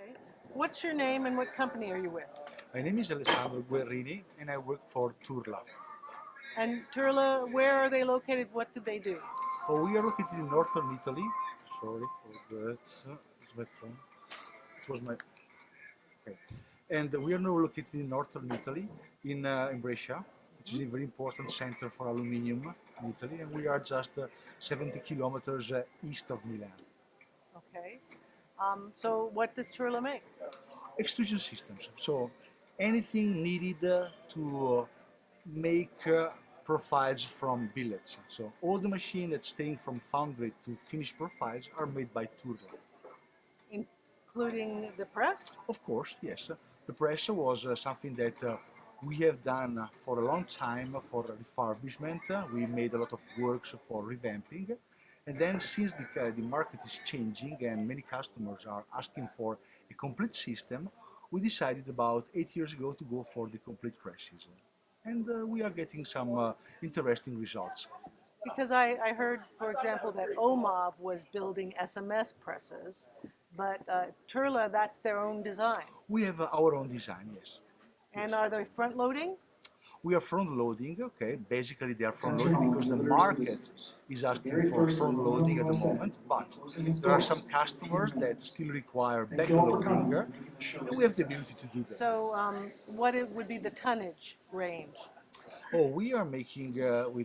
Okay. What's your name and what company are you with? My name is Alessandro Guerrini and I work for Turla. And Turla, where are they located? What do they do? Oh, we are located in northern Italy. Sorry for that. It's my phone. It was my. Okay. And we are now located in northern Italy, in Brescia, which is Mhm. a very important center for aluminium in Italy. And we are just 70 kilometers east of Milan. Okay. So what does Turla make? Extrusion systems. So anything needed to make profiles from billets. So all the machines that staying from foundry to finished profiles are made by Turla. Including the press? Of course, yes. The press was something that we have done for a long time for refurbishment. We made a lot of works for revamping. And then since the market is changing and many customers are asking for a complete system, we decided about 8 years ago to go for the complete presses. And we are getting some interesting results. Because I heard, for example, that OMOV was building SMS presses, but Turla, that's their own design. We have our own design, yes. And Yes. are they front loading? We are front loading, okay. Basically, they are front Attention loading all because the deliveries to market businesses. is The asking very for first front aluminum loading at rail the set moment, will be but closing its there are some doors in 18 customers that minutes. still require Thank you all for backloading, coming and making the show a and we have the success. ability to do that. So what it would be the tonnage range? Oh, we are making we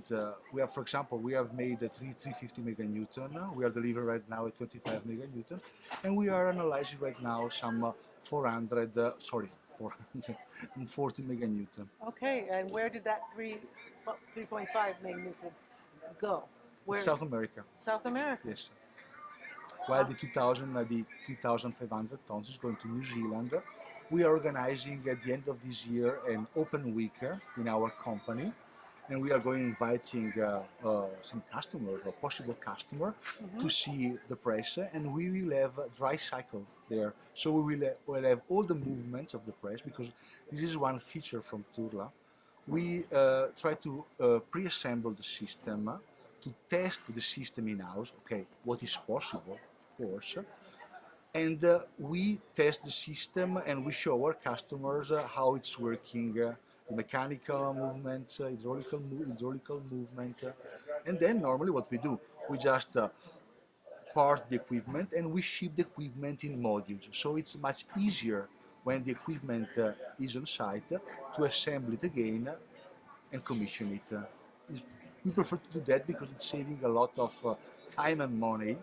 have, for example, we have made a 350 meganewton. We are delivering right now at 25 meganewton, and we are analyzing right now some 400, sorry, 440 meganewton. Okay, and where did that 3.5 magnitude go? Where? South America, South America. yes. While the 2,500 tons is going to New Zealand. We are organizing at the end of this year an open week in our company, and we are going inviting some customers or possible customer to Mhm. see the press, and we will have a dry cycle there. So we'll have all the movements of the press because this is one feature from Turla. We try to pre-assemble the system to test the system in-house, okay, what is possible, of course, and we test the system and we show our customers how it's working, the mechanical movements, hydraulical movement, and then normally what we do, we just part the equipment and we ship the equipment in modules. So it's much easier when the equipment is on site to assemble it again and commission it. We prefer to do that because it's saving a lot of time and money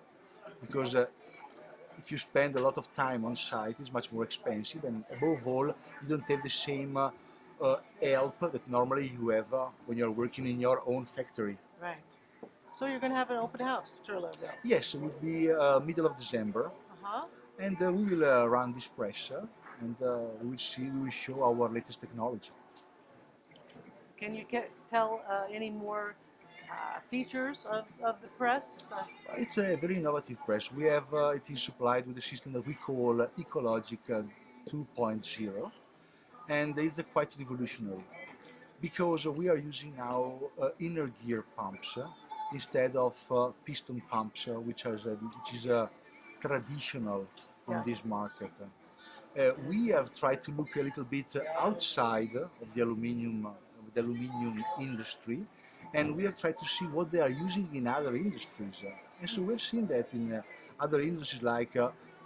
because if you spend a lot of time on site, it's much more expensive, and above all, you don't have the same help that normally you have when you're working in your own factory. Right. So you're going to have an open house, Turlaville. Yes, it will be middle of December, Uh-huh. and we will run this press, and we will show our latest technology. Can you tell any more features of the press? It's a very innovative press. We have it is supplied with a system that we call Ecologic 2.0, and it's quite revolutionary because we are using now inner gear pumps instead of piston pumps, which is traditional on Yes. this market. We have tried to look a little bit outside of the aluminium industry, and we have tried to see what they are using in other industries. And so we've seen that in other industries like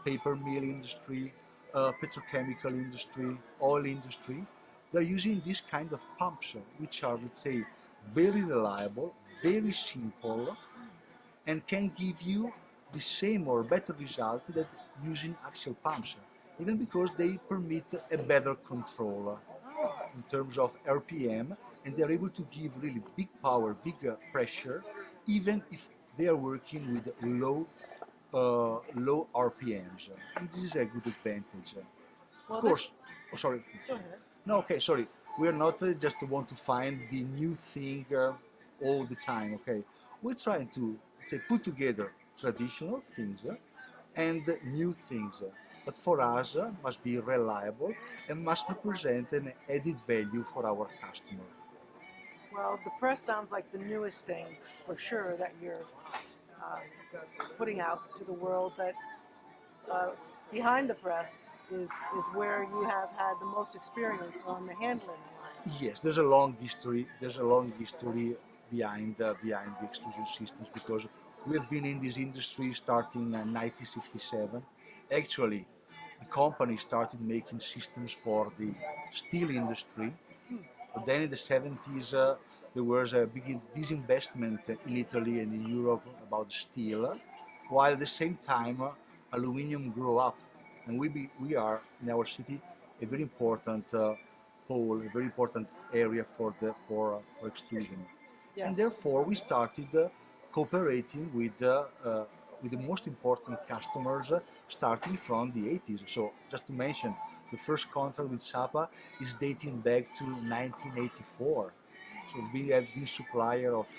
paper mill industry, petrochemical industry, oil industry, they're using this kind of pumps, which are, let's say, very reliable, very simple, and can give you the same or better result that using axial pumps, even because they permit a better control in terms of RPM, and they're able to give really big power, big pressure, even if they are working with low RPMs. And this is a good advantage. Of Well, this. course, oh, sorry. Go ahead. No, okay, sorry. We are not just want to find the new thing all the time, okay? We're trying to, say, put together traditional things and new things. But for us, must be reliable and must represent an added value for our customer. Well, the press sounds like the newest thing for sure that you're uh, putting out to the world. But uh, behind the press is where you have had the most experience on the handling line. Yes, there's a long history. There's a long history behind the extrusion systems because we have been in this industry starting in 1967. Actually, the company started making systems for the steel industry. But then in the 70s, there was a big disinvestment in Italy and in Europe about steel, while at the same time, aluminium grew up. And we are in our city a very important pole, a very important area for extrusion. And Yes. therefore, we started cooperating with the most important customers starting from the 80s. So, just to mention, the first contract with Sapa is dating back to 1984. So we have been supplier of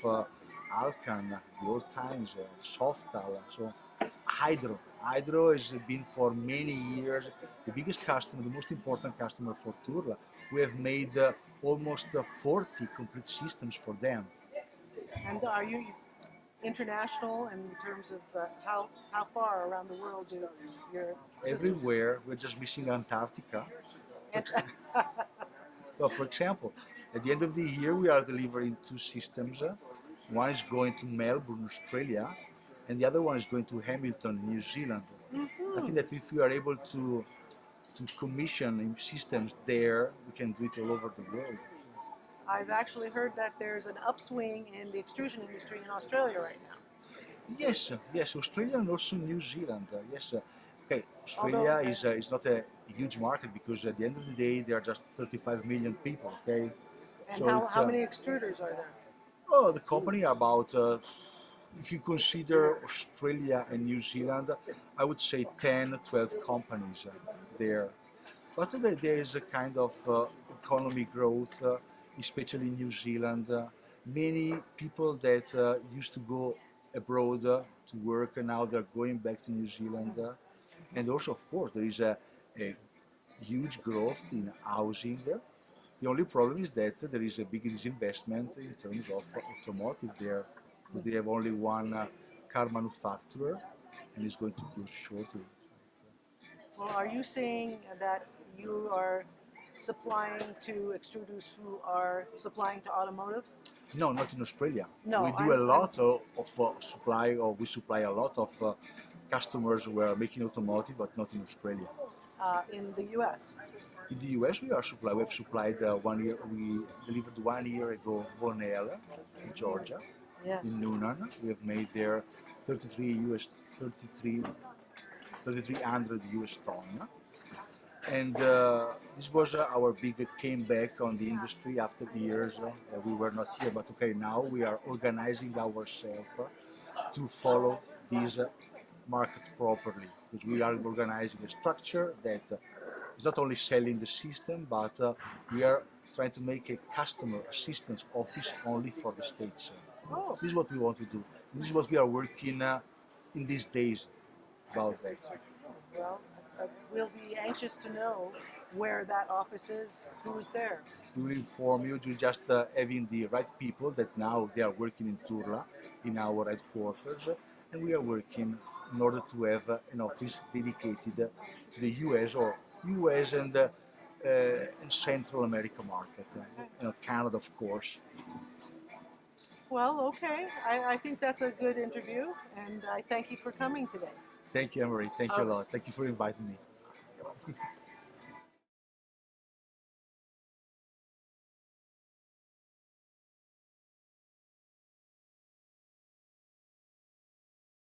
Alcan, the old times, Softal, so Hydro. Hydro has been for many years the biggest customer, the most important customer for Turla. We have made almost 40 complete systems for them. And are you international in terms of how far around the world do your systems? Everywhere, we're just missing Antarctica. And, Well, for example, at the end of the year, we are delivering two systems. One is going to Melbourne, Australia, and the other one is going to Hamilton, New Zealand. I think that if we are able to commission systems there, we can do it all over the world. I've actually heard that there's an upswing in the extrusion industry in Australia right now. Yes, yes, Australia and also New Zealand. Yes, okay, Although, Australia is not a huge market because at the end of the day, there are just 35 million people. Okay, and so it's how many extruders are there? oh, the company are about if you consider Australia and New Zealand, I would say 10, 12 companies there. But there is a kind of economy growth, especially in New Zealand. Many people that used to go abroad to work and now they're going back to New Zealand. And also, of course, there is a huge growth in housing. The only problem is that there is a big disinvestment in terms of automotive there. Because they have only one car manufacturer and it's going to close shortly. Well, are you saying that you are supplying to extruders who are supplying to automotive? No, not in Australia. No, We do a lot of supply, or we supply a lot of customers who are making automotive, but not in Australia. in the U.S. In the US, we are supply. We have supplied 1 year. We delivered 1 year ago Bonell in Georgia, in Yes. Noonan. We have made there 33 US 33 3,300 US ton. And this was our big comeback on the industry after years. We were not here, but okay, now we are organizing ourselves to follow this market properly. Because we are organizing a structure that is not only selling the system, but we are trying to make a customer assistance office only for the States. Oh, This is what we want to do. This is what we are working in these days about that. well, we'll be anxious to know where that office is, who's there. We will inform you to just having the right people that now they are working in Turla, in our headquarters, and we are working in order to have an office dedicated to the US or US and Central America market, and Canada, of course. Well, okay. I think that's a good interview, and I thank you for coming today. Thank you, Emery. Thank you a lot. Thank you for inviting me.